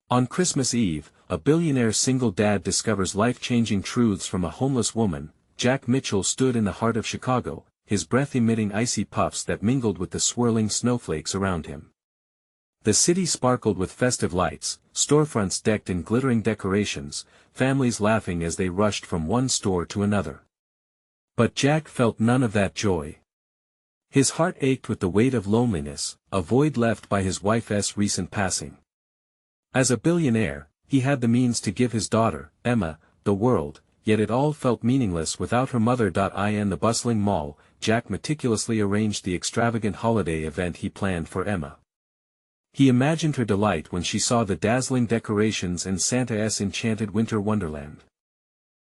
On Christmas Eve, a billionaire single dad discovers life-changing truths from a homeless woman. Jack Mitchell stood in the heart of Chicago, his breath emitting icy puffs that mingled with the swirling snowflakes around him. The city sparkled with festive lights, storefronts decked in glittering decorations, families laughing as they rushed from one store to another. But Jack felt none of that joy. His heart ached with the weight of loneliness, a void left by his wife's recent passing. As a billionaire, he had the means to give his daughter, Emma, the world, yet it all felt meaningless without her mother. In the bustling mall, Jack meticulously arranged the extravagant holiday event he planned for Emma. He imagined her delight when she saw the dazzling decorations and Santa's enchanted winter wonderland.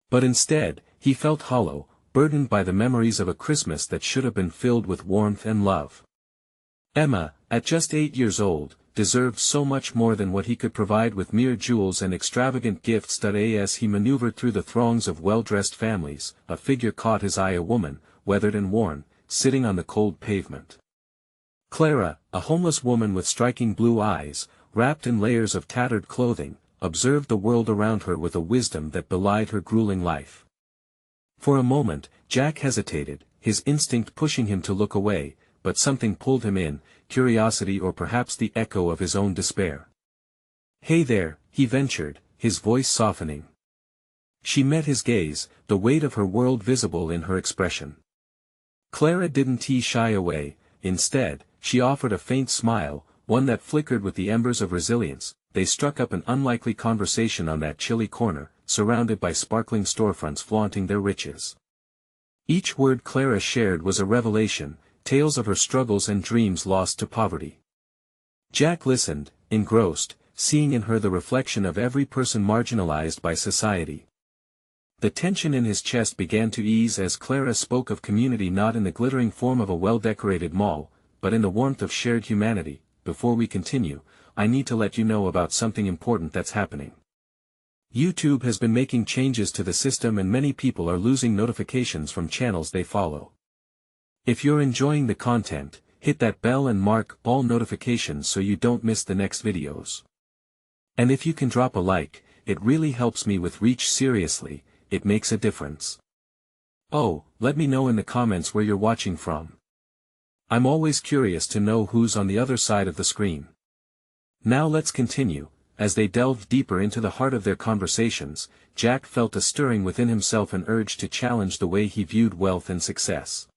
But instead, he felt hollow, burdened by the memories of a Christmas that should have been filled with warmth and love. Emma, at just 8 years old, deserved so much more than what he could provide with mere jewels and extravagant gifts. As he maneuvered through the throngs of well-dressed families, a figure caught his eye, a woman, weathered and worn, sitting on the cold pavement. Clara, a homeless woman with striking blue eyes, wrapped in layers of tattered clothing, observed the world around her with a wisdom that belied her grueling life. For a moment, Jack hesitated, his instinct pushing him to look away, but something pulled him in, curiosity or perhaps the echo of his own despair. "Hey there," he ventured, his voice softening. She met his gaze, the weight of her world visible in her expression. Clara didn't shy away, instead, she offered a faint smile, one that flickered with the embers of resilience. They struck up an unlikely conversation on that chilly corner, surrounded by sparkling storefronts flaunting their riches. Each word Clara shared was a revelation, tales of her struggles and dreams lost to poverty. Jack listened, engrossed, seeing in her the reflection of every person marginalized by society. The tension in his chest began to ease as Clara spoke of community, not in the glittering form of a well-decorated mall, but in the warmth of shared humanity. "Before we continue, I need to let you know about something important that's happening. YouTube has been making changes to the system and many people are losing notifications from channels they follow. If you're enjoying the content, hit that bell and mark all notifications so you don't miss the next videos. And if you can drop a like, it really helps me with reach. Seriously, it makes a difference. Oh, let me know in the comments where you're watching from. I'm always curious to know who's on the other side of the screen." Now let's continue. As they delved deeper into the heart of their conversations, Jack felt a stirring within himself, an urge to challenge the way he viewed wealth and success.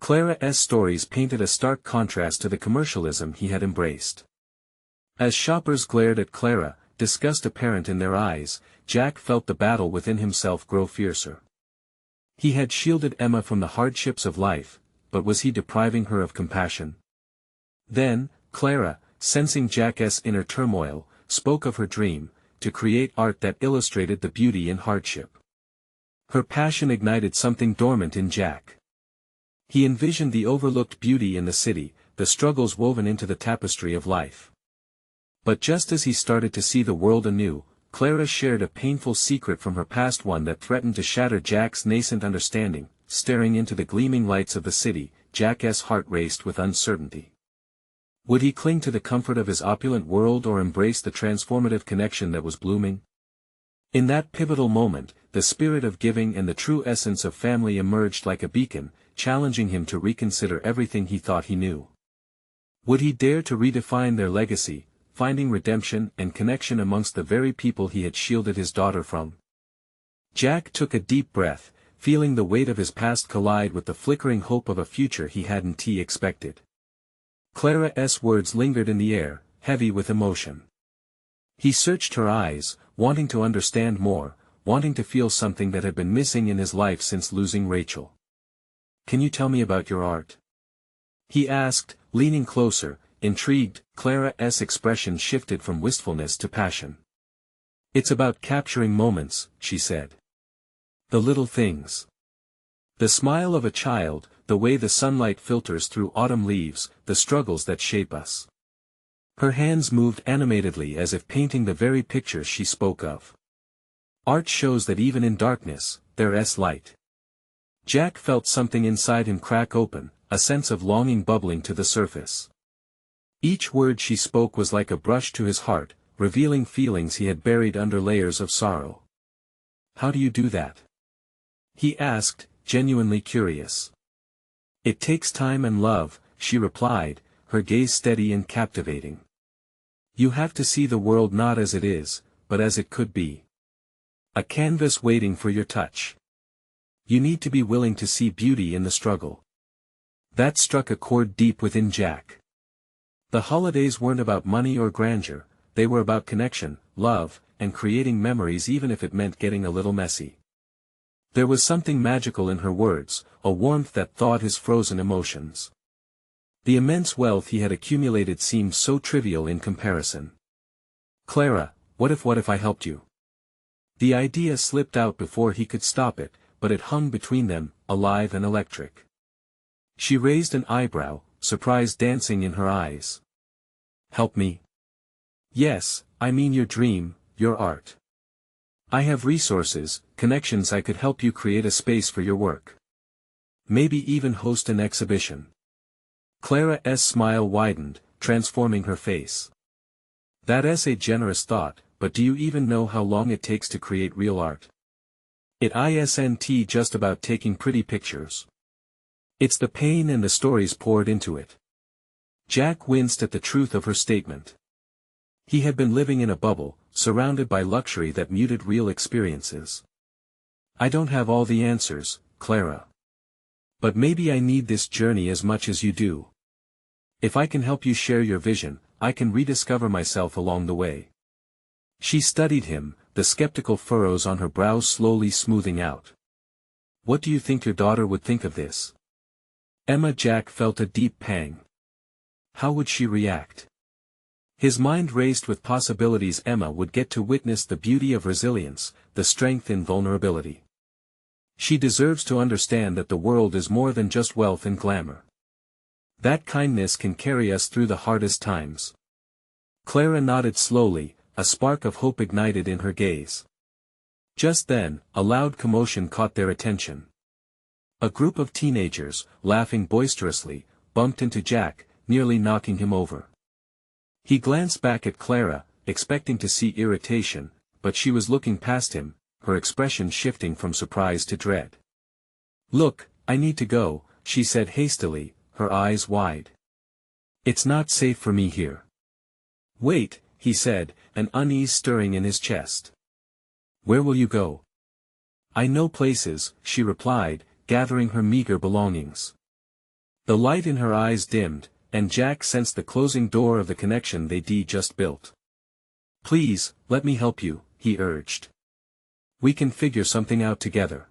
Clara's stories painted a stark contrast to the commercialism he had embraced. As shoppers glared at Clara, disgust apparent in their eyes, Jack felt the battle within himself grow fiercer. He had shielded Emma from the hardships of life, but was he depriving her of compassion? Then, Clara, sensing Jack's inner turmoil, spoke of her dream, to create art that illustrated the beauty in hardship. Her passion ignited something dormant in Jack. He envisioned the overlooked beauty in the city, the struggles woven into the tapestry of life. But just as he started to see the world anew, Clara shared a painful secret from her past, one that threatened to shatter Jack's nascent understanding. Staring into the gleaming lights of the city, Jack's heart raced with uncertainty. Would he cling to the comfort of his opulent world or embrace the transformative connection that was blooming? In that pivotal moment, the spirit of giving and the true essence of family emerged like a beacon, challenging him to reconsider everything he thought he knew. Would he dare to redefine their legacy, finding redemption and connection amongst the very people he had shielded his daughter from? Jack took a deep breath, feeling the weight of his past collide with the flickering hope of a future he hadn't expected. Clara's words lingered in the air, heavy with emotion. He searched her eyes, wanting to understand more, wanting to feel something that had been missing in his life since losing Rachel. "Can you tell me about your art?" he asked, leaning closer, intrigued. Clara's expression shifted from wistfulness to passion. "It's about capturing moments," she said. "The little things. The smile of a child, the way the sunlight filters through autumn leaves, the struggles that shape us." Her hands moved animatedly as if painting the very picture she spoke of. "Art shows that even in darkness, there's light." Jack felt something inside him crack open, a sense of longing bubbling to the surface. Each word she spoke was like a brush to his heart, revealing feelings he had buried under layers of sorrow. "How do you do that?" he asked, genuinely curious. "It takes time and love," she replied, her gaze steady and captivating. "You have to see the world not as it is, but as it could be. A canvas waiting for your touch. You need to be willing to see beauty in the struggle." That struck a chord deep within Jack. The holidays weren't about money or grandeur, they were about connection, love, and creating memories even if it meant getting a little messy. There was something magical in her words, a warmth that thawed his frozen emotions. The immense wealth he had accumulated seemed so trivial in comparison. "Clara, what if I helped you?" The idea slipped out before he could stop it, but it hung between them, alive and electric. She raised an eyebrow, surprise dancing in her eyes. "Help me?" "Yes, I mean your dream, your art. I have resources, connections. I could help you create a space for your work. Maybe even host an exhibition." Clara's smile widened, transforming her face. "That's a generous thought, but do you even know how long it takes to create real art? It isn't just about taking pretty pictures. It's the pain and the stories poured into it." Jack winced at the truth of her statement. He had been living in a bubble, surrounded by luxury that muted real experiences. "I don't have all the answers, Clara. But maybe I need this journey as much as you do. If I can help you share your vision, I can rediscover myself along the way." She studied him, the skeptical furrows on her brows slowly smoothing out. "What do you think your daughter would think of this?" Jack felt a deep pang. How would she react? His mind raced with possibilities. Emma would get to witness the beauty of resilience, the strength in vulnerability. She deserves to understand that the world is more than just wealth and glamour. That kindness can carry us through the hardest times. Clara nodded slowly, a spark of hope ignited in her gaze. Just then, a loud commotion caught their attention. A group of teenagers, laughing boisterously, bumped into Jack, nearly knocking him over. He glanced back at Clara, expecting to see irritation, but she was looking past him, her expression shifting from surprise to dread. "Look, I need to go," she said hastily, her eyes wide. "It's not safe for me here." "Wait," he said, an unease stirring in his chest. "Where will you go?" "I know places," she replied, gathering her meager belongings. The light in her eyes dimmed, and Jack sensed the closing door of the connection they'd just built. "Please, let me help you," he urged. "We can figure something out together.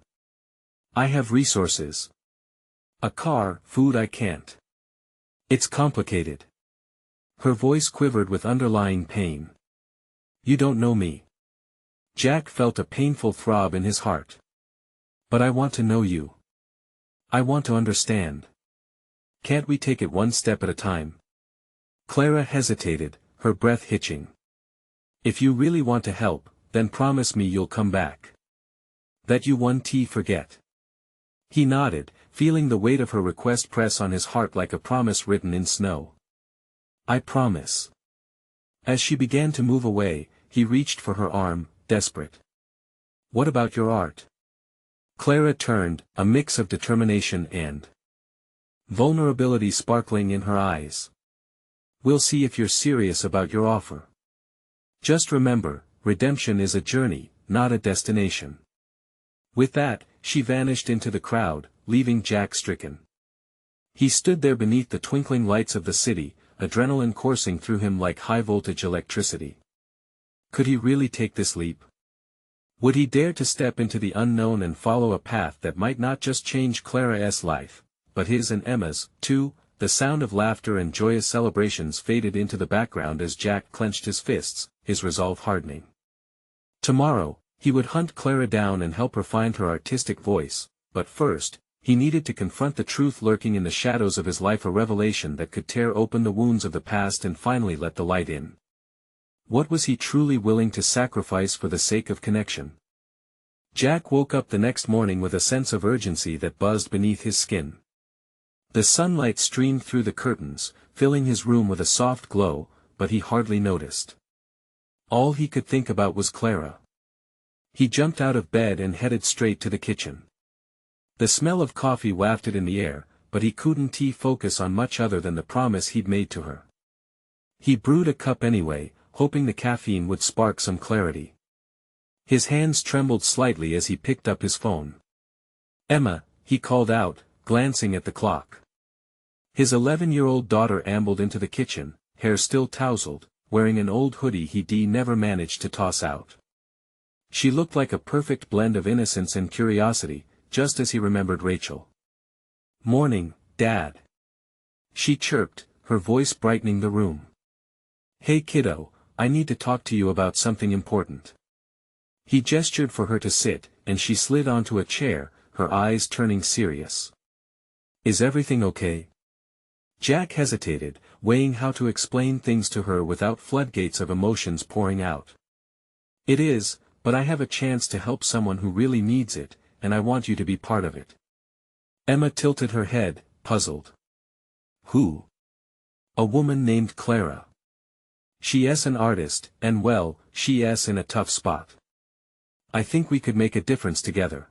I have resources. A car, food. I can't. It's complicated." Her voice quivered with underlying pain. "You don't know me." Jack felt a painful throb in his heart. "But I want to know you. I want to understand. Can't we take it one step at a time?" Clara hesitated, her breath hitching. "If you really want to help, then promise me you'll come back. That you won't forget." He nodded, feeling the weight of her request press on his heart like a promise written in snow. "I promise." As she began to move away, he reached for her arm, desperate. "What about your art?" Clara turned, a mix of determination and vulnerability sparkling in her eyes. "We'll see if you're serious about your offer. Just remember, redemption is a journey, not a destination." With that, she vanished into the crowd, leaving Jack stricken. He stood there beneath the twinkling lights of the city, adrenaline coursing through him like high-voltage electricity. Could he really take this leap? Would he dare to step into the unknown and follow a path that might not just change Clara's life, but his and Emma's, too? The sound of laughter and joyous celebrations faded into the background as Jack clenched his fists, his resolve hardening. Tomorrow, he would hunt Clara down and help her find her artistic voice, but first, he needed to confront the truth lurking in the shadows of his life, a revelation that could tear open the wounds of the past and finally let the light in. What was he truly willing to sacrifice for the sake of connection? Jack woke up the next morning with a sense of urgency that buzzed beneath his skin. The sunlight streamed through the curtains, filling his room with a soft glow, but he hardly noticed. All he could think about was Clara. He jumped out of bed and headed straight to the kitchen. The smell of coffee wafted in the air, but he couldn't focus on much other than the promise he'd made to her. He brewed a cup anyway, hoping the caffeine would spark some clarity. His hands trembled slightly as he picked up his phone. "Emma," he called out, glancing at the clock. His 11-year-old daughter ambled into the kitchen, hair still tousled, wearing an old hoodie he'd never managed to toss out. She looked like a perfect blend of innocence and curiosity, just as he remembered Rachel. "Morning, Dad," she chirped, her voice brightening the room. "Hey kiddo, I need to talk to you about something important." He gestured for her to sit, and she slid onto a chair, her eyes turning serious. "Is everything okay?" Jack hesitated, weighing how to explain things to her without floodgates of emotions pouring out. "It is, but I have a chance to help someone who really needs it, and I want you to be part of it." Emma tilted her head, puzzled. "Who?" "A woman named Clara. She's an artist, and well, she's in a tough spot. I think we could make a difference together."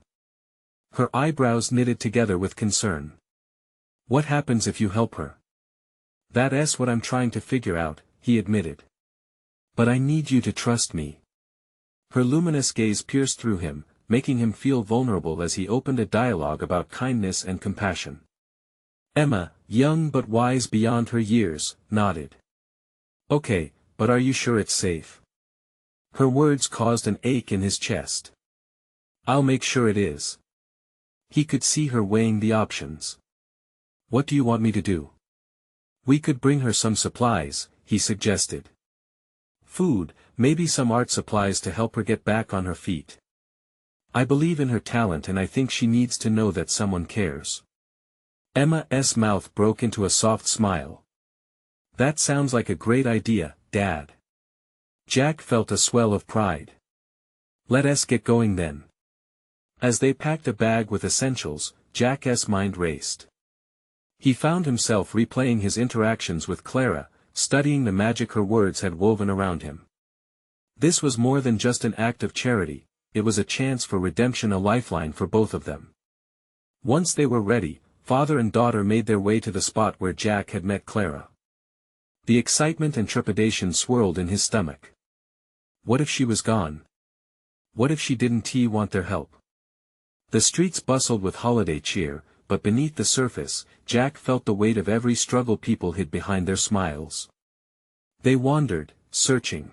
Her eyebrows knitted together with concern. "What happens if you help her?" "That's what I'm trying to figure out," he admitted. "But I need you to trust me." Her luminous gaze pierced through him, making him feel vulnerable as he opened a dialogue about kindness and compassion. Emma, young but wise beyond her years, nodded. "Okay, but are you sure it's safe?" Her words caused an ache in his chest. "I'll make sure it is." He could see her weighing the options. "What do you want me to do?" "We could bring her some supplies," he suggested. "Food, maybe some art supplies to help her get back on her feet. I believe in her talent and I think she needs to know that someone cares." Emma's mouth broke into a soft smile. "That sounds like a great idea, Dad." Jack felt a swell of pride. "Let us get going then." As they packed a bag with essentials, Jack's mind raced. He found himself replaying his interactions with Clara, studying the magic her words had woven around him. This was more than just an act of charity, it was a chance for redemption, a lifeline for both of them. Once they were ready, father and daughter made their way to the spot where Jack had met Clara. The excitement and trepidation swirled in his stomach. What if she was gone? What if she didn't want their help? The streets bustled with holiday cheer, but beneath the surface, Jack felt the weight of every struggle people hid behind their smiles. They wandered, searching.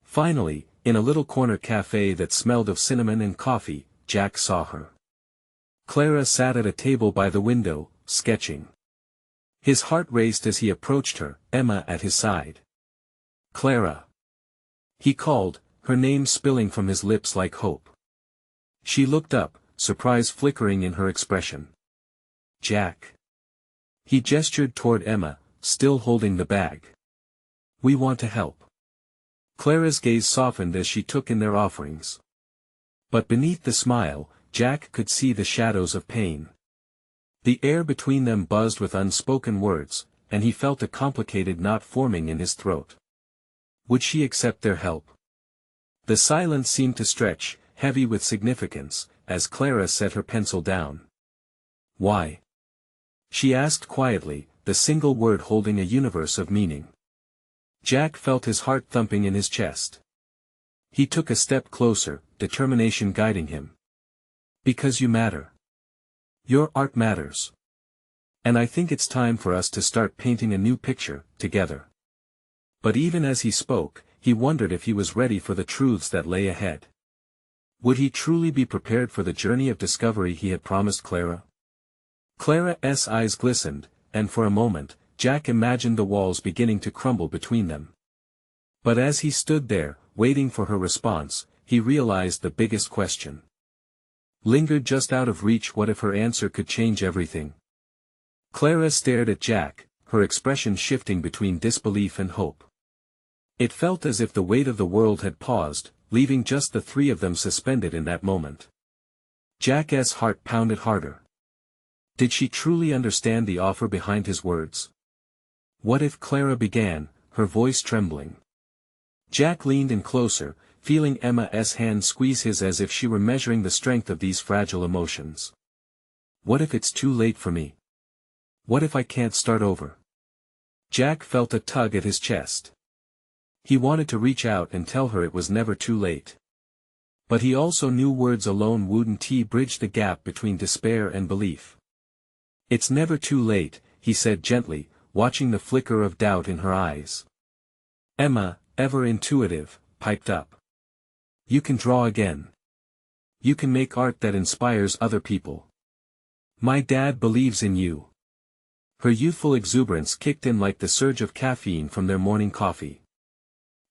Finally, in a little corner cafe that smelled of cinnamon and coffee, Jack saw her. Clara sat at a table by the window, sketching. His heart raced as he approached her, Emma at his side. "Clara!" he called, her name spilling from his lips like hope. She looked up, surprise flickering in her expression. "Jack." He gestured toward Emma, still holding the bag. "We want to help." Clara's gaze softened as she took in their offerings. But beneath the smile, Jack could see the shadows of pain. The air between them buzzed with unspoken words, and he felt a complicated knot forming in his throat. Would she accept their help? The silence seemed to stretch, heavy with significance, as Clara set her pencil down. "Why?" she asked quietly, the single word holding a universe of meaning. Jack felt his heart thumping in his chest. He took a step closer, determination guiding him. "Because you matter. Your art matters. And I think it's time for us to start painting a new picture, together." But even as he spoke, he wondered if he was ready for the truths that lay ahead. Would he truly be prepared for the journey of discovery he had promised Clara? Clara's eyes glistened, and for a moment, Jack imagined the walls beginning to crumble between them. But as he stood there, waiting for her response, he realized the biggest question lingered just out of reach. What if her answer could change everything? Clara stared at Jack, her expression shifting between disbelief and hope. It felt as if the weight of the world had paused, leaving just the three of them suspended in that moment. Jack's heart pounded harder. Did she truly understand the offer behind his words? What if Clara began, her voice trembling. Jack leaned in closer, feeling Emma's hand squeeze his as if she were measuring the strength of these fragile emotions. What if it's too late for me? What if I can't start over? Jack felt a tug at his chest. He wanted to reach out and tell her it was never too late. But he also knew words alone wouldn't bridge the gap between despair and belief. It's never too late, he said gently, watching the flicker of doubt in her eyes. Emma, ever intuitive, piped up. You can draw again. You can make art that inspires other people. My dad believes in you. Her youthful exuberance kicked in like the surge of caffeine from their morning coffee.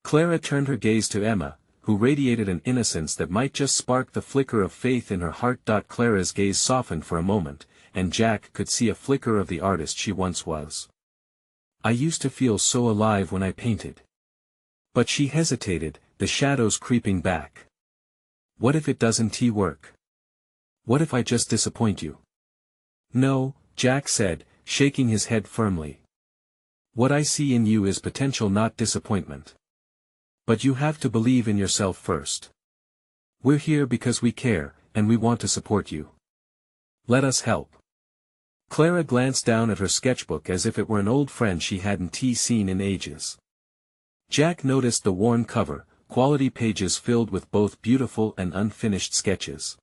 Clara turned her gaze to Emma, who radiated an innocence that might just spark the flicker of faith in her heart. Clara's gaze softened for a moment, and Jack could see a flicker of the artist she once was. I used to feel so alive when I painted. But she hesitated, the shadows creeping back. What if it doesn't work? What if I just disappoint you? No, Jack said, shaking his head firmly. What I see in you is potential, not disappointment. But you have to believe in yourself first. We're here because we care, and we want to support you. Let us help. Clara glanced down at her sketchbook as if it were an old friend she hadn't seen in ages. Jack noticed the worn cover, quality pages filled with both beautiful and unfinished sketches.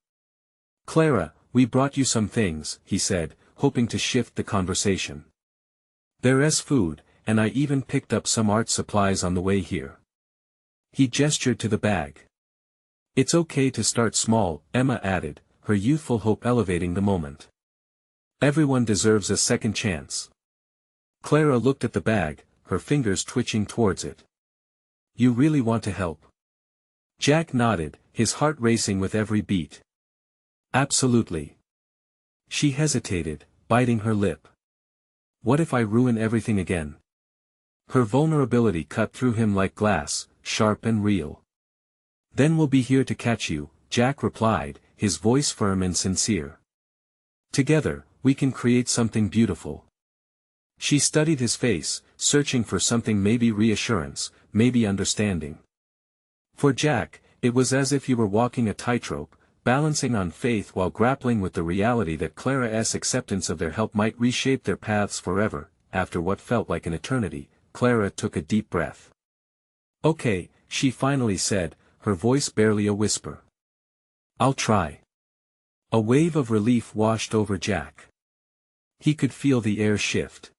Clara, we brought you some things, he said, hoping to shift the conversation. There's food, and I even picked up some art supplies on the way here. He gestured to the bag. It's okay to start small, Emma added, her youthful hope elevating the moment. Everyone deserves a second chance. Clara looked at the bag, her fingers twitching towards it. You really want to help? Jack nodded, his heart racing with every beat. Absolutely. She hesitated, biting her lip. What if I ruin everything again? Her vulnerability cut through him like glass, sharp and real. Then we'll be here to catch you, Jack replied, his voice firm and sincere. Together, we can create something beautiful. She studied his face, searching for something, maybe reassurance, maybe understanding. For Jack, it was as if he were walking a tightrope, balancing on faith while grappling with the reality that Clara's acceptance of their help might reshape their paths forever. After what felt like an eternity, Clara took a deep breath. Okay, she finally said, her voice barely a whisper. I'll try. A wave of relief washed over Jack. He could feel the air shift.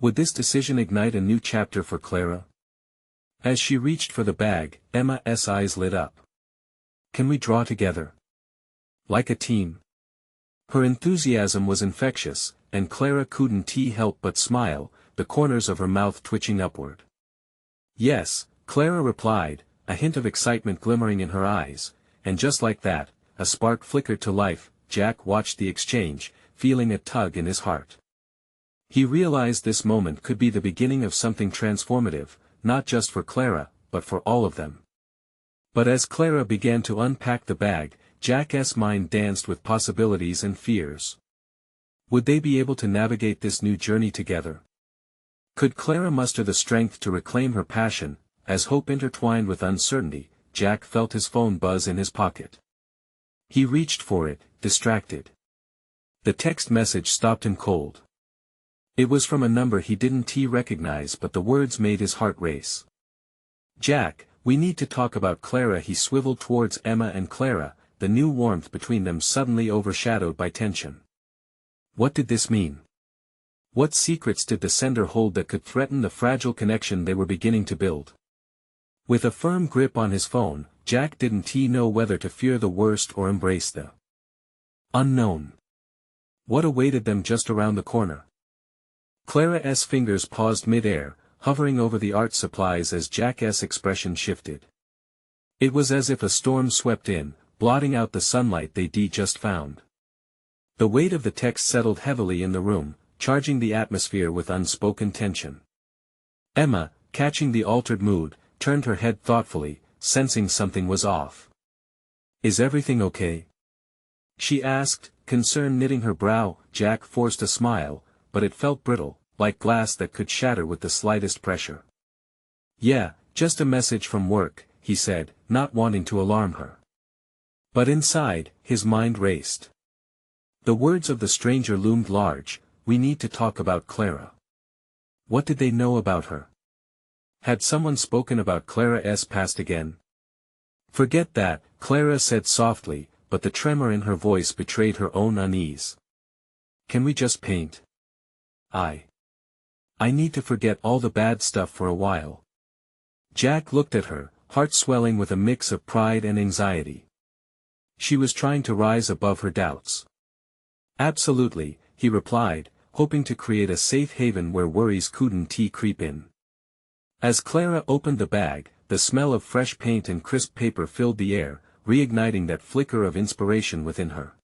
Would this decision ignite a new chapter for Clara? As she reached for the bag, Emma's eyes lit up. Can we draw together? Like a team? Her enthusiasm was infectious, and Clara couldn't help but smile, the corners of her mouth twitching upward. Yes, Clara replied, a hint of excitement glimmering in her eyes, and just like that, a spark flickered to life. Jack watched the exchange, feeling a tug in his heart. He realized this moment could be the beginning of something transformative, not just for Clara, but for all of them. But as Clara began to unpack the bag, Jack's mind danced with possibilities and fears. Would they be able to navigate this new journey together? Could Clara muster the strength to reclaim her passion? As hope intertwined with uncertainty, Jack felt his phone buzz in his pocket. He reached for it, distracted. The text message stopped him cold. It was from a number he didn't recognize, but the words made his heart race. Jack, we need to talk about Clara. He swiveled towards Emma and Clara, the new warmth between them suddenly overshadowed by tension. What did this mean? What secrets did the sender hold that could threaten the fragile connection they were beginning to build? With a firm grip on his phone, Jack didn't know whether to fear the worst or embrace the unknown. What awaited them just around the corner? Clara's fingers paused mid-air, hovering over the art supplies as Jack's expression shifted. It was as if a storm swept in, blotting out the sunlight they'd just found. The weight of the text settled heavily in the room, charging the atmosphere with unspoken tension. Emma, catching the altered mood, turned her head thoughtfully, sensing something was off. Is everything okay? She asked, concern knitting her brow. Jack forced a smile, but it felt brittle, like glass that could shatter with the slightest pressure. Yeah, just a message from work," he said, not wanting to alarm her. But inside, his mind raced. The words of the stranger loomed large, "We need to talk about Clara." What did they know about her? Had someone spoken about Clara's past again? "Forget that," Clara said softly, but the tremor in her voice betrayed her own unease. "Can we just paint? I need to forget all the bad stuff for a while." Jack looked at her, heart swelling with a mix of pride and anxiety. She was trying to rise above her doubts. "Absolutely," he replied, hoping to create a safe haven where worries couldn't creep in. As Clara opened the bag, the smell of fresh paint and crisp paper filled the air, reigniting that flicker of inspiration within her.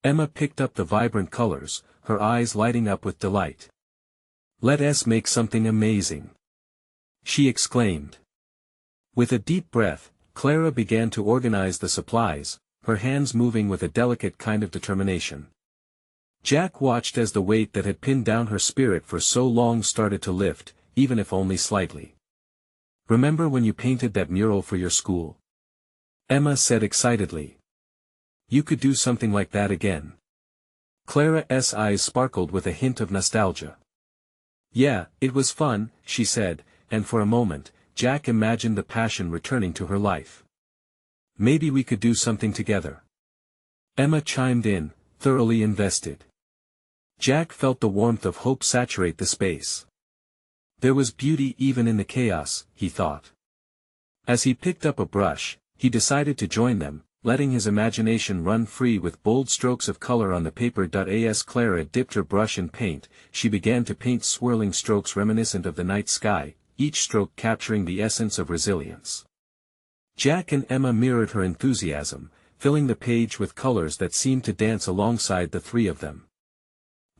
Emma picked up the vibrant colors, her eyes lighting up with delight. "Let's make something amazing," she exclaimed. With a deep breath, Clara began to organize the supplies, her hands moving with a delicate kind of determination. Jack watched as the weight that had pinned down her spirit for so long started to lift, even if only slightly. "Remember when you painted that mural for your school?" Emma said excitedly. "You could do something like that again." Clara's eyes sparkled with a hint of nostalgia. "Yeah, it was fun," she said, and for a moment, Jack imagined the passion returning to her life. "Maybe we could do something together." Emma chimed in, thoroughly invested. Jack felt the warmth of hope saturate the space. There was beauty even in the chaos, he thought. As he picked up a brush, he decided to join them, letting his imagination run free with bold strokes of color on the paper. As Clara dipped her brush in paint, she began to paint swirling strokes reminiscent of the night sky, each stroke capturing the essence of resilience. Jack and Emma mirrored her enthusiasm, filling the page with colors that seemed to dance alongside the three of them.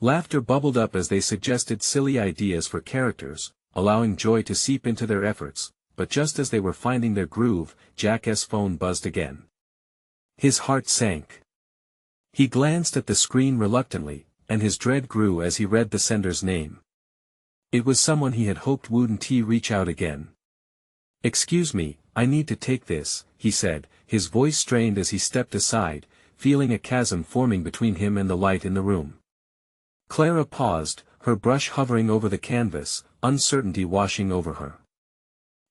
Laughter bubbled up as they suggested silly ideas for characters, allowing joy to seep into their efforts, but just as they were finding their groove, Jack's phone buzzed again. His heart sank. He glanced at the screen reluctantly, and his dread grew as he read the sender's name. It was someone he had hoped wouldn't reach out again. "Excuse me, I need to take this," he said, his voice strained as he stepped aside, feeling a chasm forming between him and the light in the room. Clara paused, her brush hovering over the canvas, uncertainty washing over her.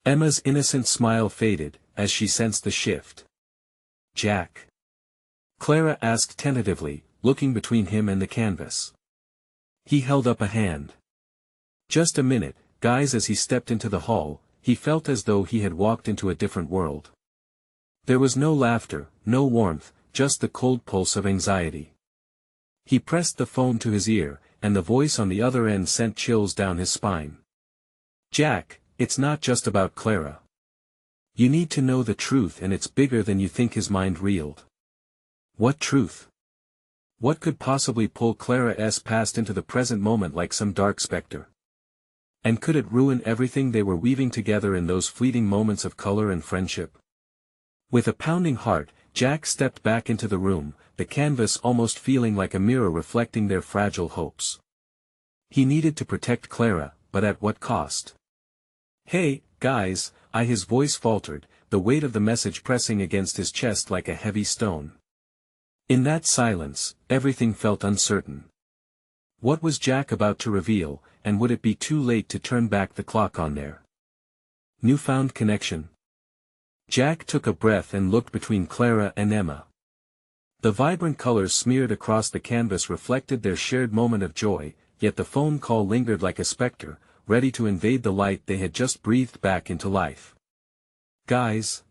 Emma's innocent smile faded, as she sensed the shift. "Jack?" Clara asked tentatively, looking between him and the canvas. He held up a hand. "Just a minute, guys." As he stepped into the hall, he felt as though he had walked into a different world. There was no laughter, no warmth, just the cold pulse of anxiety. He pressed the phone to his ear, and the voice on the other end sent chills down his spine. "Jack, it's not just about Clara. You need to know the truth, and it's bigger than you think." His mind reeled. What truth? What could possibly pull Clara's past into the present moment like some dark specter? And could it ruin everything they were weaving together in those fleeting moments of color and friendship? With a pounding heart, Jack stepped back into the room, the canvas almost feeling like a mirror reflecting their fragile hopes. He needed to protect Clara, but at what cost? "Hey, guys," his voice faltered, the weight of the message pressing against his chest like a heavy stone. In that silence, everything felt uncertain. What was Jack about to reveal, and would it be too late to turn back the clock on their newfound connection? Jack took a breath and looked between Clara and Emma. The vibrant colors smeared across the canvas reflected their shared moment of joy, yet the phone call lingered like a specter, ready to invade the light they had just breathed back into life. "Guys,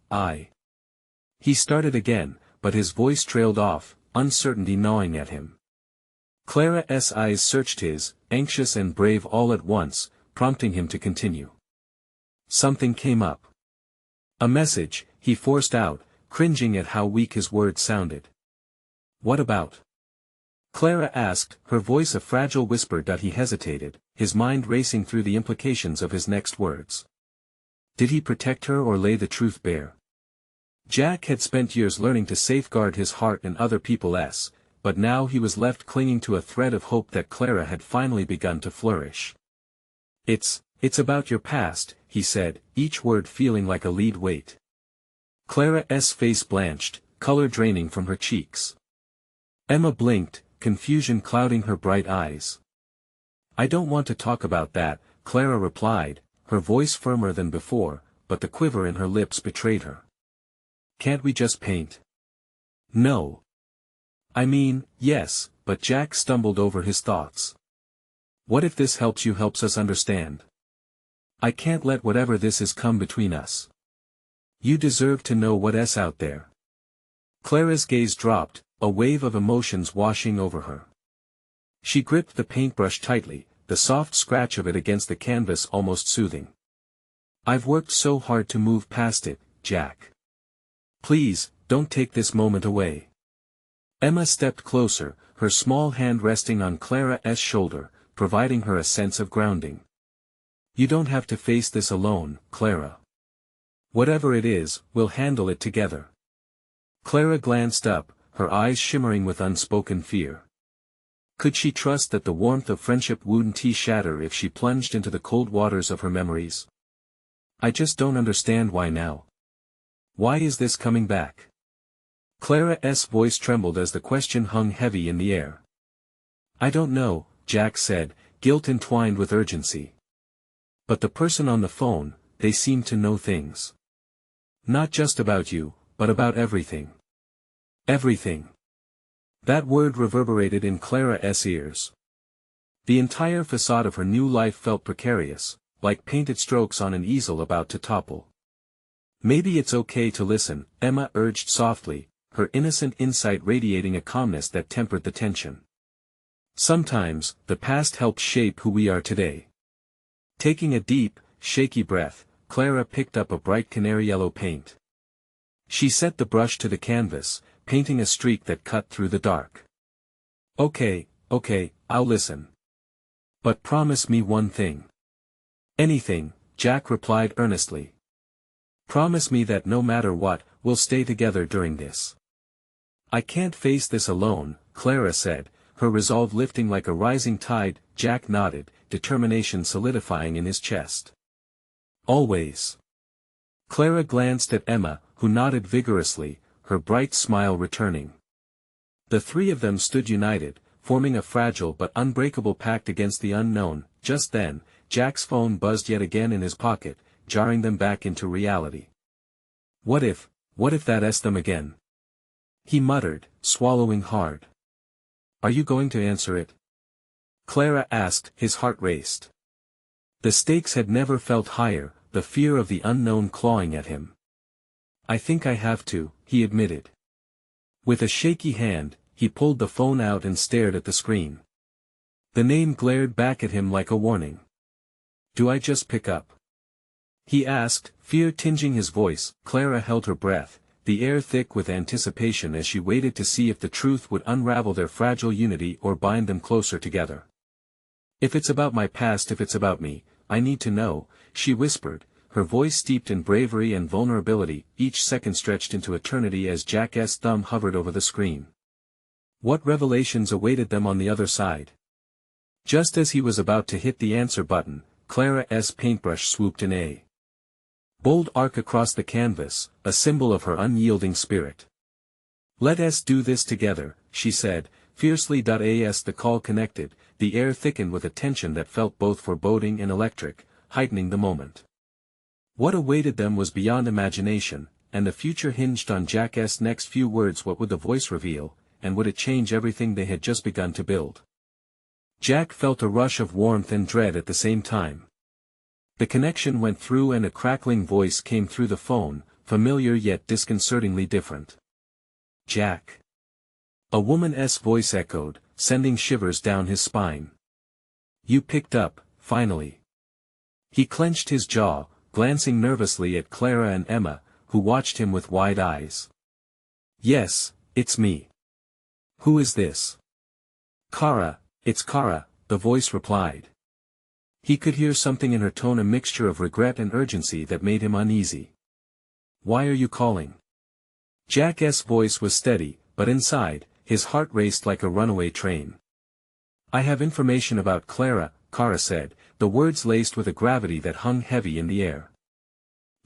He started again, but his voice trailed off, uncertainty gnawing at him. Clara's eyes searched his, anxious and brave all at once, prompting him to continue. Something came up. A message, he forced out, cringing at how weak his words sounded. "What about?" Clara asked, her voice a fragile whisper. He hesitated, his mind racing through the implications of his next words. Did he protect her or lay the truth bare? Jack had spent years learning to safeguard his heart and other people's, but now he was left clinging to a thread of hope that Clara had finally begun to flourish. It's about your past, he said, each word feeling like a lead weight. Clara's face blanched, color draining from her cheeks. Emma blinked, confusion clouding her bright eyes. I don't want to talk about that, Clara replied, her voice firmer than before, but the quiver in her lips betrayed her. Can't we just paint? No. I mean, yes, but Jack stumbled over his thoughts. What if this helps us understand? I can't let whatever this is come between us. You deserve to know what's out there. Clara's gaze dropped, a wave of emotions washing over her. She gripped the paintbrush tightly, the soft scratch of it against the canvas almost soothing. I've worked so hard to move past it, Jack. Please, don't take this moment away. Emma stepped closer, her small hand resting on Clara's shoulder, providing her a sense of grounding. You don't have to face this alone, Clara. Whatever it is, we'll handle it together. Clara glanced up, her eyes shimmering with unspoken fear. Could she trust that the warmth of friendship wouldn't shatter if she plunged into the cold waters of her memories? I just don't understand why now. Why is this coming back? Clara's voice trembled as the question hung heavy in the air. I don't know, Jack said, guilt entwined with urgency. But the person on the phone, they seem to know things. Not just about you, but about everything. Everything. That word reverberated in Clara's ears. The entire facade of her new life felt precarious, like painted strokes on an easel about to topple. Maybe it's okay to listen, Emma urged softly, her innocent insight radiating a calmness that tempered the tension. Sometimes, the past helps shape who we are today. Taking a deep, shaky breath, Clara picked up a bright canary yellow paint. She set the brush to the canvas, painting a streak that cut through the dark. Okay, I'll listen. But promise me one thing. Anything, Jack replied earnestly. Promise me that no matter what, we'll stay together during this. I can't face this alone, Clara said, her resolve lifting like a rising tide. Jack nodded, determination solidifying in his chest. Always. Clara glanced at Emma, who nodded vigorously, her bright smile returning. The three of them stood united, forming a fragile but unbreakable pact against the unknown. Just then, Jack's phone buzzed yet again in his pocket, jarring them back into reality. What if that's them again? He muttered, swallowing hard. Are you going to answer it? Clara asked, his heart raced. The stakes had never felt higher, the fear of the unknown clawing at him. I think I have to, he admitted. With a shaky hand, he pulled the phone out and stared at the screen. The name glared back at him like a warning. Do I just pick up? He asked, fear tinging his voice. Clara held her breath, the air thick with anticipation as she waited to see if the truth would unravel their fragile unity or bind them closer together. If it's about my past, if it's about me, I need to know, she whispered, her voice steeped in bravery and vulnerability. Each second stretched into eternity as Jack's thumb hovered over the screen. What revelations awaited them on the other side? Just as he was about to hit the answer button, Clara's paintbrush swooped in a bold arc across the canvas, a symbol of her unyielding spirit. Let us do this together, she said, fiercely. As the call connected, the air thickened with a tension that felt both foreboding and electric, heightening the moment. What awaited them was beyond imagination, and the future hinged on Jack's next few words. What would the voice reveal, and would it change everything they had just begun to build? Jack felt a rush of warmth and dread at the same time. The connection went through and a crackling voice came through the phone, familiar yet disconcertingly different. Jack. A woman's voice echoed, sending shivers down his spine. You picked up, finally. He clenched his jaw, glancing nervously at Clara and Emma, who watched him with wide eyes. Yes, it's me. Who is this? Clara, it's Clara, the voice replied. He could hear something in her tone, a mixture of regret and urgency that made him uneasy. Why are you calling? Jack's voice was steady, but inside, his heart raced like a runaway train. I have information about Clara, Clara said, the words laced with a gravity that hung heavy in the air.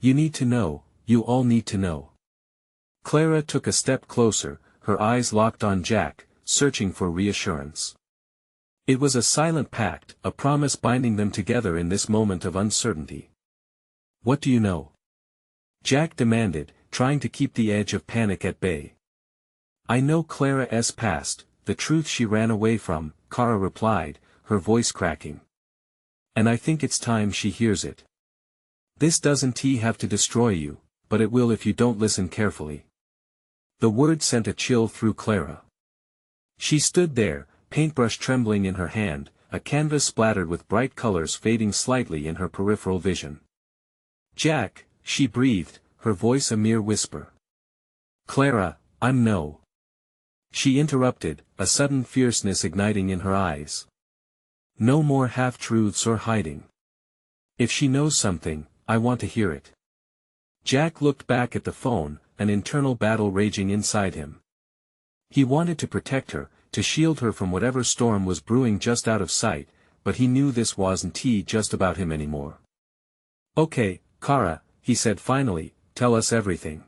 You need to know, you all need to know. Clara took a step closer, her eyes locked on Jack, searching for reassurance. It was a silent pact, a promise binding them together in this moment of uncertainty. What do you know? Jack demanded, trying to keep the edge of panic at bay. I know Clara's past, the truth she ran away from, Clara replied, her voice cracking. And I think it's time she hears it. This doesn't have to destroy you, but it will if you don't listen carefully. The word sent a chill through Clara. She stood there, paintbrush trembling in her hand, a canvas splattered with bright colors fading slightly in her peripheral vision. Jack, she breathed, her voice a mere whisper. Clara, I'm no. She interrupted, a sudden fierceness igniting in her eyes. No more half-truths or hiding. If she knows something, I want to hear it. Jack looked back at the phone, an internal battle raging inside him. He wanted to protect her, to shield her from whatever storm was brewing just out of sight, but he knew this wasn't just about him anymore. Okay, Clara, he said finally, tell us everything.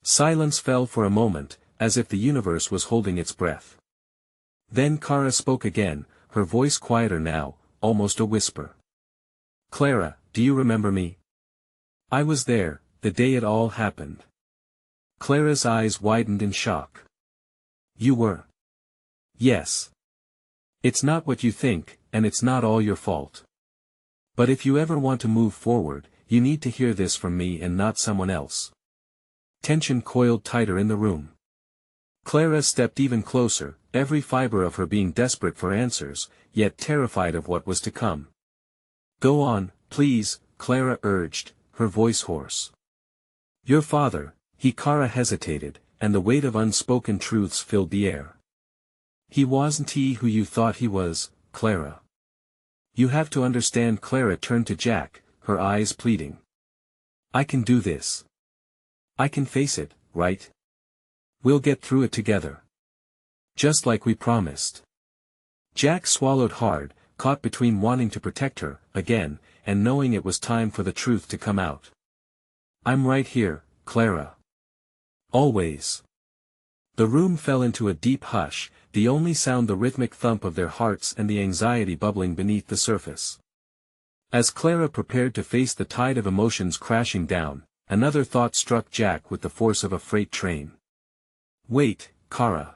Silence fell for a moment, as if the universe was holding its breath. Then Clara spoke again, her voice quieter now, almost a whisper. Clara, do you remember me? I was there, the day it all happened. Clara's eyes widened in shock. You were? Yes. It's not what you think, and it's not all your fault. But if you ever want to move forward, you need to hear this from me and not someone else. Tension coiled tighter in the room. Clara stepped even closer, every fiber of her being desperate for answers, yet terrified of what was to come. Go on, please, Clara urged, her voice hoarse. Your father, Clara hesitated, and the weight of unspoken truths filled the air. He wasn't who you thought he was, Clara. You have to understand. Clara turned to Jack, her eyes pleading. I can do this. I can face it, right? We'll get through it together. Just like we promised. Jack swallowed hard, caught between wanting to protect her, again, and knowing it was time for the truth to come out. I'm right here, Clara. Always. The room fell into a deep hush, the only sound the rhythmic thump of their hearts and the anxiety bubbling beneath the surface. As Clara prepared to face the tide of emotions crashing down, another thought struck Jack with the force of a freight train. Wait, Clara.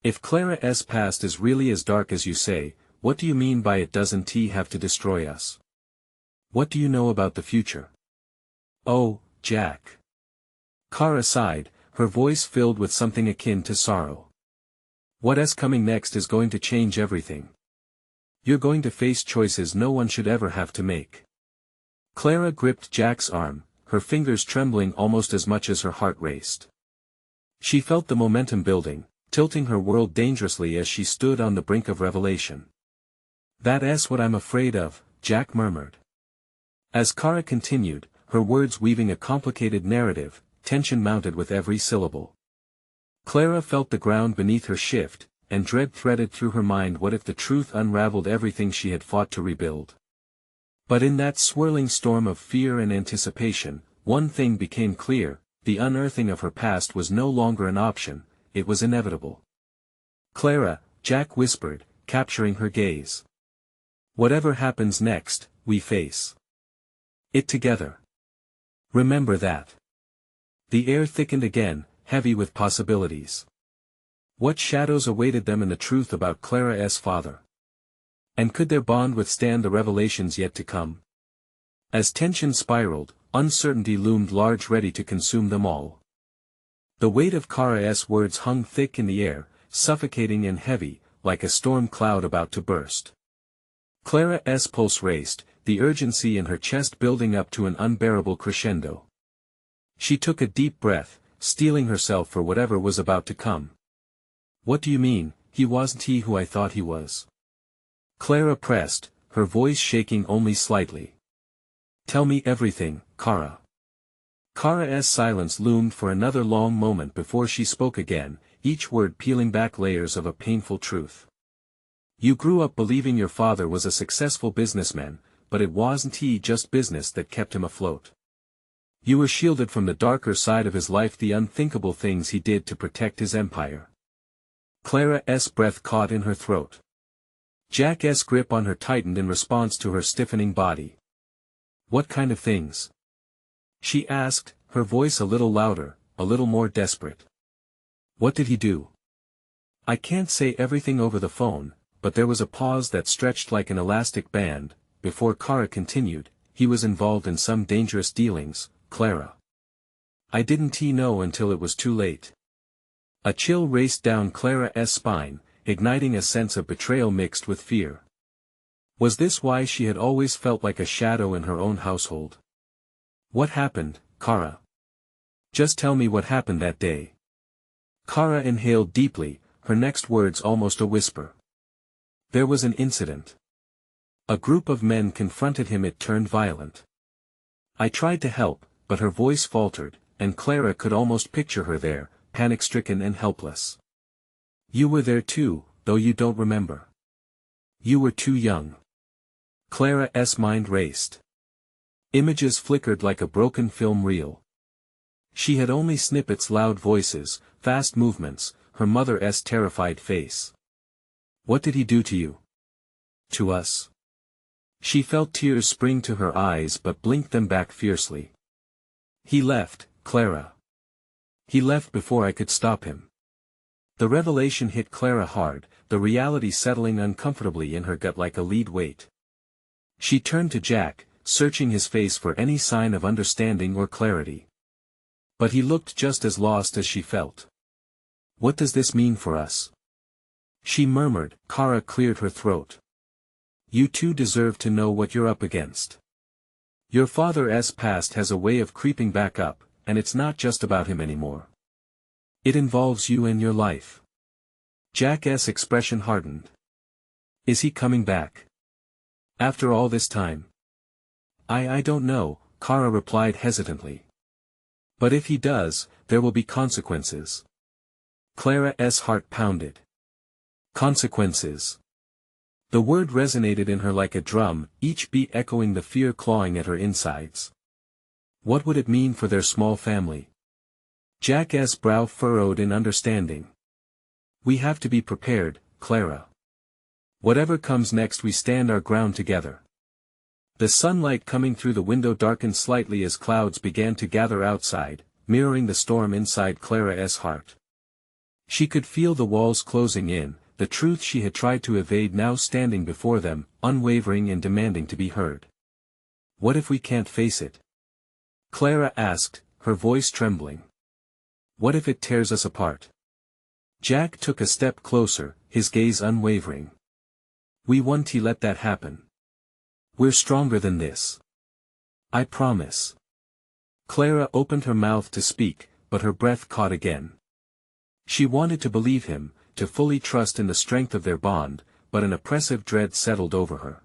If Clara's past is really as dark as you say, what do you mean by it doesn't have to destroy us? What do you know about the future? Oh, Jack. Clara sighed, her voice filled with something akin to sorrow. What's coming next is going to change everything. You're going to face choices no one should ever have to make. Clara gripped Jack's arm, her fingers trembling almost as much as her heart raced. She felt the momentum building, tilting her world dangerously as she stood on the brink of revelation. That's what I'm afraid of, Jack murmured. As Clara continued, her words weaving a complicated narrative, tension mounted with every syllable. Clara felt the ground beneath her shift, and dread threaded through her mind. What if the truth unraveled everything she had fought to rebuild? But in that swirling storm of fear and anticipation, one thing became clear: the unearthing of her past was no longer an option, it was inevitable. Clara, Jack whispered, capturing her gaze. Whatever happens next, we face it together. Remember that. The air thickened again, heavy with possibilities. What shadows awaited them in the truth about Clara's father? And could their bond withstand the revelations yet to come? As tension spiraled, uncertainty loomed large, ready to consume them all. The weight of Clara's words hung thick in the air, suffocating and heavy, like a storm cloud about to burst. Clara's pulse raced, the urgency in her chest building up to an unbearable crescendo. She took a deep breath, steeling herself for whatever was about to come. What do you mean, he wasn't who I thought he was? Clara pressed, her voice shaking only slightly. Tell me everything, Clara. Clara's silence loomed for another long moment before she spoke again, each word peeling back layers of a painful truth. You grew up believing your father was a successful businessman, but it wasn't just business that kept him afloat. You were shielded from the darker side of his life, the unthinkable things he did to protect his empire. Clara's breath caught in her throat. Jack's grip on her tightened in response to her stiffening body. What kind of things? She asked, her voice a little louder, a little more desperate. What did he do? I can't say everything over the phone, but there was a pause that stretched like an elastic band, before Clara continued. He was involved in some dangerous dealings, Clara. I didn't know until it was too late. A chill raced down Clara's spine, igniting a sense of betrayal mixed with fear. Was this why she had always felt like a shadow in her own household? What happened, Clara? Just tell me what happened that day. Clara inhaled deeply, her next words almost a whisper. There was an incident. A group of men confronted him. It turned violent. I tried to help, but her voice faltered, and Clara could almost picture her there, panic-stricken and helpless. You were there too, though you don't remember. You were too young. Clara's mind raced. Images flickered like a broken film reel. She had only snippets: loud voices, fast movements, her mother's terrified face. What did he do to you? To us? She felt tears spring to her eyes but blinked them back fiercely. He left, Clara. He left before I could stop him. The revelation hit Clara hard, the reality settling uncomfortably in her gut like a lead weight. She turned to Jack, searching his face for any sign of understanding or clarity. But he looked just as lost as she felt. What does this mean for us? She murmured. Clara cleared her throat. You two deserve to know what you're up against. Your father's past has a way of creeping back up, and it's not just about him anymore. It involves you and your life. Jack's expression hardened. Is he coming back? After all this time? I don't know, Clara replied hesitantly. But if he does, there will be consequences. Clara's heart pounded. Consequences. The word resonated in her like a drum, each beat echoing the fear clawing at her insides. What would it mean for their small family? Jack's brow furrowed in understanding. We have to be prepared, Clara. Whatever comes next, we stand our ground together. The sunlight coming through the window darkened slightly as clouds began to gather outside, mirroring the storm inside Clara's heart. She could feel the walls closing in, the truth she had tried to evade now standing before them, unwavering and demanding to be heard. What if we can't face it? Clara asked, her voice trembling. What if it tears us apart? Jack took a step closer, his gaze unwavering. We won't let that happen. We're stronger than this. I promise. Clara opened her mouth to speak, but her breath caught again. She wanted to believe him, to fully trust in the strength of their bond, but an oppressive dread settled over her.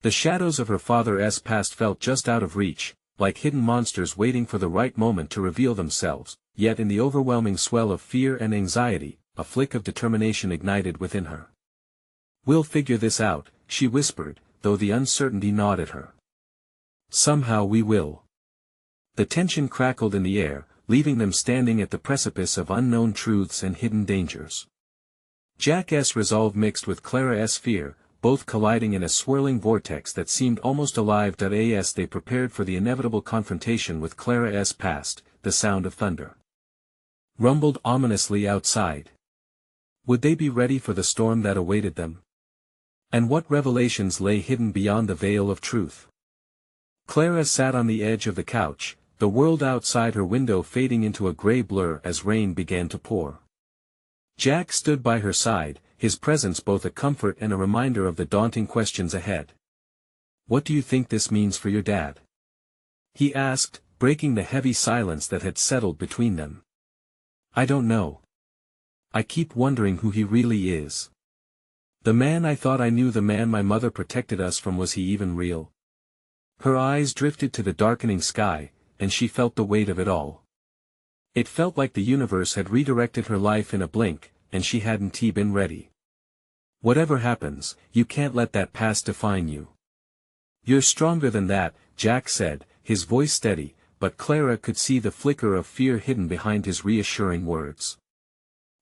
The shadows of her father's past felt just out of reach, like hidden monsters waiting for the right moment to reveal themselves, yet in the overwhelming swell of fear and anxiety, a flick of determination ignited within her. We'll figure this out, she whispered, though the uncertainty gnawed at her. Somehow we will. The tension crackled in the air, leaving them standing at the precipice of unknown truths and hidden dangers. Jack's resolve mixed with Clara's fear, both colliding in a swirling vortex that seemed almost alive. As they prepared for the inevitable confrontation with Clara's past, the sound of thunder rumbled ominously outside. Would they be ready for the storm that awaited them? And what revelations lay hidden beyond the veil of truth? Clara sat on the edge of the couch, the world outside her window fading into a gray blur as rain began to pour. Jack stood by her side, his presence both a comfort and a reminder of the daunting questions ahead. What do you think this means for your dad? He asked, breaking the heavy silence that had settled between them. I don't know. I keep wondering who he really is. The man I thought I knew, the man my mother protected us from, was he even real? Her eyes drifted to the darkening sky, and she felt the weight of it all. It felt like the universe had redirected her life in a blink, and she hadn't been ready. Whatever happens, you can't let that past define you. You're stronger than that, Jack said, his voice steady, but Clara could see the flicker of fear hidden behind his reassuring words.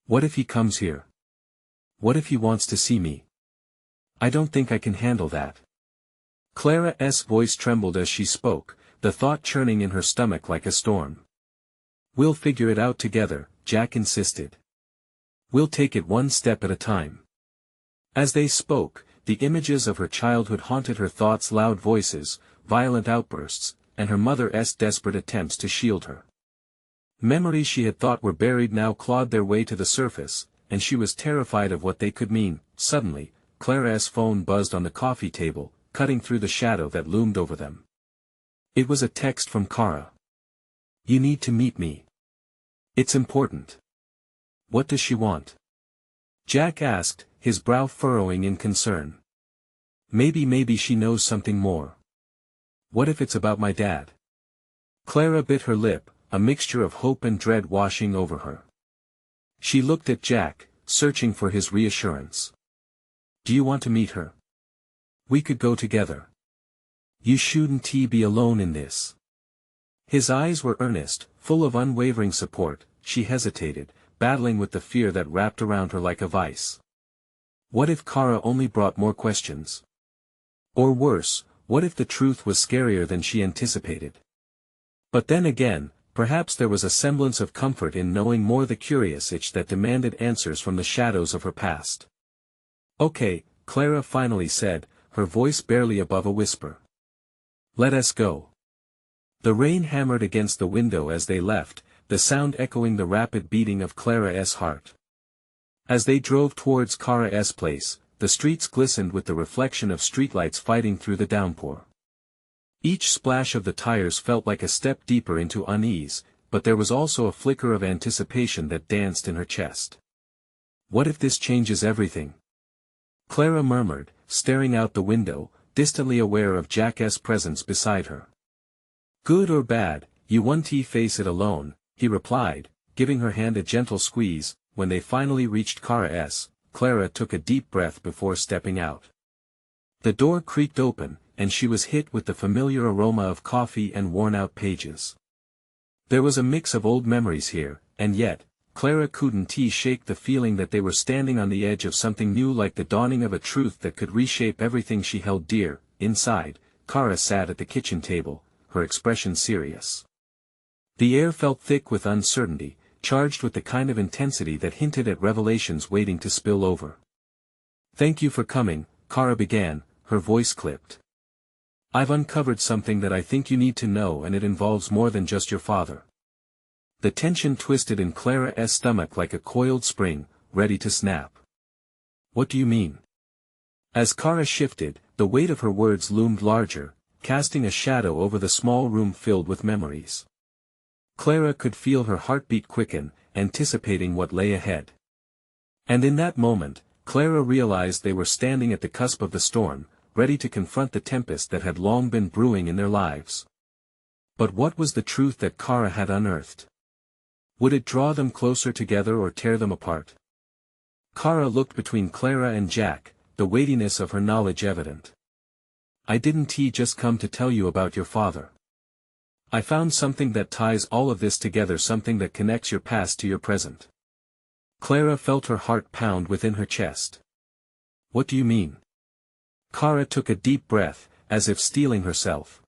What if he comes here? What if he wants to see me? I don't think I can handle that. Clara's voice trembled as she spoke, the thought churning in her stomach like a storm. We'll figure it out together, Jack insisted. We'll take it one step at a time. As they spoke, the images of her childhood haunted her thoughts, loud voices, violent outbursts, and her mother's desperate attempts to shield her. Memories she had thought were buried now clawed their way to the surface, and she was terrified of what they could mean. Suddenly, Clara's phone buzzed on the coffee table, cutting through the shadow that loomed over them. It was a text from Clara. You need to meet me. It's important. What does she want? Jack asked, his brow furrowing in concern. Maybe she knows something more. What if it's about my dad? Clara bit her lip, a mixture of hope and dread washing over her. She looked at Jack, searching for his reassurance. Do you want to meet her? We could go together. You shouldn't be alone in this. His eyes were earnest, full of unwavering support. She hesitated, battling with the fear that wrapped around her like a vice. What if Clara only brought more questions? Or worse, what if the truth was scarier than she anticipated? But then again, perhaps there was a semblance of comfort in knowing more, the curious itch that demanded answers from the shadows of her past. Okay, Clara finally said, her voice barely above a whisper. Let us go. The rain hammered against the window as they left, the sound echoing the rapid beating of Clara's heart. As they drove towards Clara's place, the streets glistened with the reflection of streetlights fighting through the downpour. Each splash of the tires felt like a step deeper into unease, but there was also a flicker of anticipation that danced in her chest. What if this changes everything? Clara murmured, staring out the window, distantly aware of Jack's presence beside her. Good or bad, you won't face it alone, he replied, giving her hand a gentle squeeze. When they finally reached Clara's, Clara took a deep breath before stepping out. The door creaked open, and she was hit with the familiar aroma of coffee and worn-out pages. There was a mix of old memories here, and yet, Clara couldn't shake the feeling that they were standing on the edge of something new, like the dawning of a truth that could reshape everything she held dear. Inside, Clara sat at the kitchen table, her expression serious. The air felt thick with uncertainty, charged with the kind of intensity that hinted at revelations waiting to spill over. Thank you for coming, Clara began, her voice clipped. I've uncovered something that I think you need to know, and it involves more than just your father. The tension twisted in Clara's stomach like a coiled spring, ready to snap. What do you mean? As Clara shifted, the weight of her words loomed larger, casting a shadow over the small room filled with memories. Clara could feel her heartbeat quicken, anticipating what lay ahead. And in that moment, Clara realized they were standing at the cusp of the storm, ready to confront the tempest that had long been brewing in their lives. But what was the truth that Clara had unearthed? Would it draw them closer together or tear them apart? Clara looked between Clara and Jack, the weightiness of her knowledge evident. I didn't just come to tell you about your father. I found something that ties all of this together, something that connects your past to your present. Clara felt her heart pound within her chest. What do you mean? Clara took a deep breath, as if steeling herself.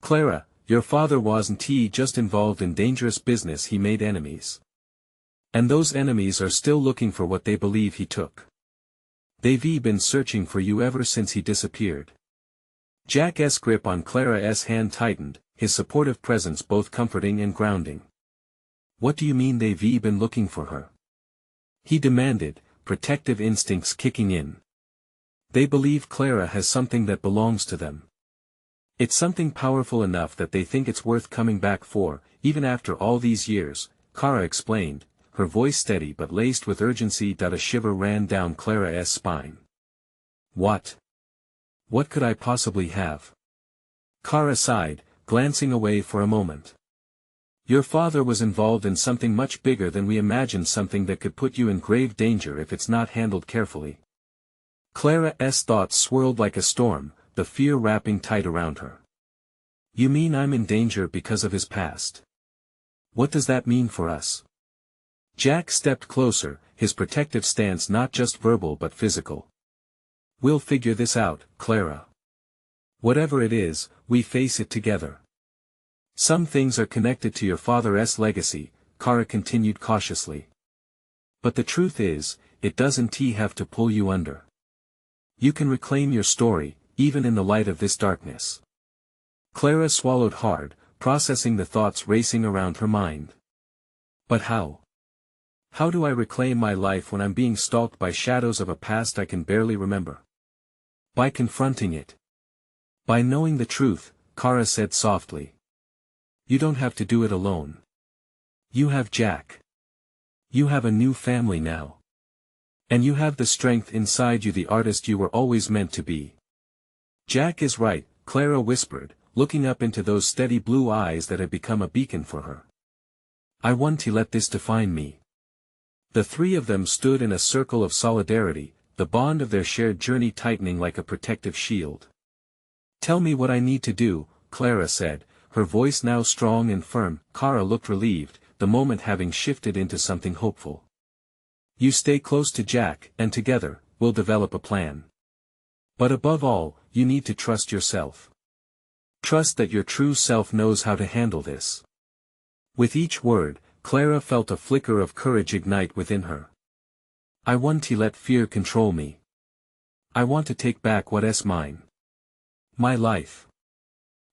Clara, your father wasn't just involved in dangerous business, he made enemies. And those enemies are still looking for what they believe he took. They've been searching for you ever since he disappeared. Jack's grip on Clara's hand tightened, his supportive presence both comforting and grounding. What do you mean they've been looking for her? He demanded, protective instincts kicking in. They believe Clara has something that belongs to them. It's something powerful enough that they think it's worth coming back for, even after all these years, Clara explained, her voice steady but laced with urgency. A shiver ran down Clara's spine. What? What could I possibly have? Clara sighed, glancing away for a moment. Your father was involved in something much bigger than we imagined, something that could put you in grave danger if it's not handled carefully. Clara's thoughts swirled like a storm, the fear wrapping tight around her. You mean I'm in danger because of his past? What does that mean for us? Jack stepped closer, his protective stance not just verbal but physical. We'll figure this out, Clara. Whatever it is, we face it together. Some things are connected to your father's legacy, Clara continued cautiously. But the truth is, it doesn't have to pull you under. You can reclaim your story, even in the light of this darkness. Clara swallowed hard, processing the thoughts racing around her mind. But how? How do I reclaim my life when I'm being stalked by shadows of a past I can barely remember? By confronting it. By knowing the truth, Clara said softly. You don't have to do it alone. You have Jack. You have a new family now. And you have the strength inside you, the artist you were always meant to be. Jack is right, Clara whispered, looking up into those steady blue eyes that had become a beacon for her. I want to let this define me. The three of them stood in a circle of solidarity, the bond of their shared journey tightening like a protective shield. Tell me what I need to do, Clara said, her voice now strong and firm. Clara looked relieved, the moment having shifted into something hopeful. You stay close to Jack, and together, we'll develop a plan. But above all, you need to trust yourself. Trust that your true self knows how to handle this. With each word, Clara felt a flicker of courage ignite within her. I want to let fear control me. I want to take back what's mine. My life.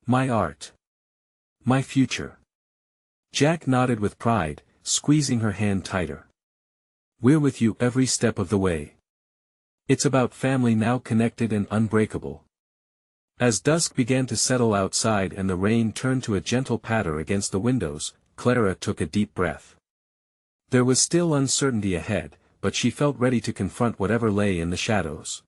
My art. My future. Jack nodded with pride, squeezing her hand tighter. We're with you every step of the way. It's about family now, connected and unbreakable. As dusk began to settle outside and the rain turned to a gentle patter against the windows, Clara took a deep breath. There was still uncertainty ahead, but she felt ready to confront whatever lay in the shadows.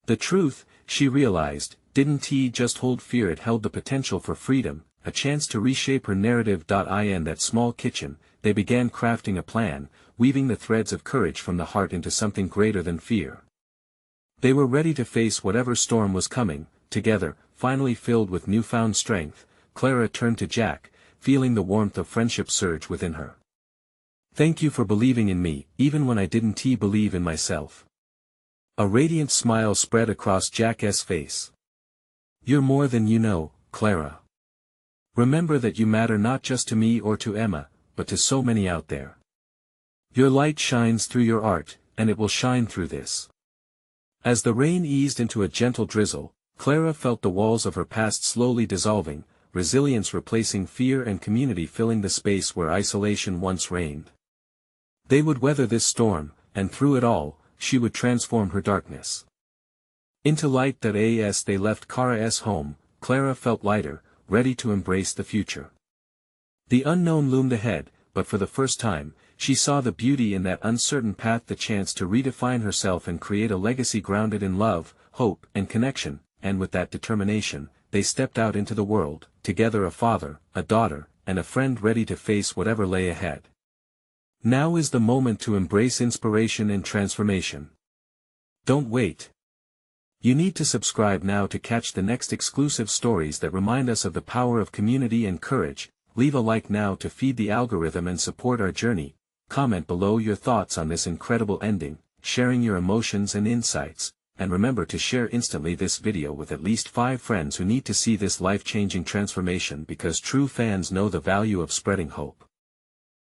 The truth, she realized, didn't just hold fear, it held the potential for freedom, a chance to reshape her narrative. In that small kitchen, they began crafting a plan, weaving the threads of courage from the heart into something greater than fear. They were ready to face whatever storm was coming, together, finally filled with newfound strength. Clara turned to Jack, feeling the warmth of friendship surge within her. Thank you for believing in me, even when I didn't believe in myself. A radiant smile spread across Jack's face. You're more than you know, Clara. Remember that you matter not just to me or to Emma, but to so many out there. Your light shines through your art, and it will shine through this. As the rain eased into a gentle drizzle, Clara felt the walls of her past slowly dissolving, resilience replacing fear and community filling the space where isolation once reigned. They would weather this storm, and through it all, she would transform her darkness into light. As they left Clara's home, Clara felt lighter, ready to embrace the future. The unknown loomed ahead, but for the first time, she saw the beauty in that uncertain path, the chance to redefine herself and create a legacy grounded in love, hope, and connection, and with that determination, they stepped out into the world, together, a father, a daughter, and a friend ready to face whatever lay ahead. Now is the moment to embrace inspiration and transformation. Don't wait. You need to subscribe now to catch the next exclusive stories that remind us of the power of community and courage. Leave a like now to feed the algorithm and support our journey. Comment below your thoughts on this incredible ending, sharing your emotions and insights, and remember to share instantly this video with at least 5 friends who need to see this life-changing transformation, because true fans know the value of spreading hope.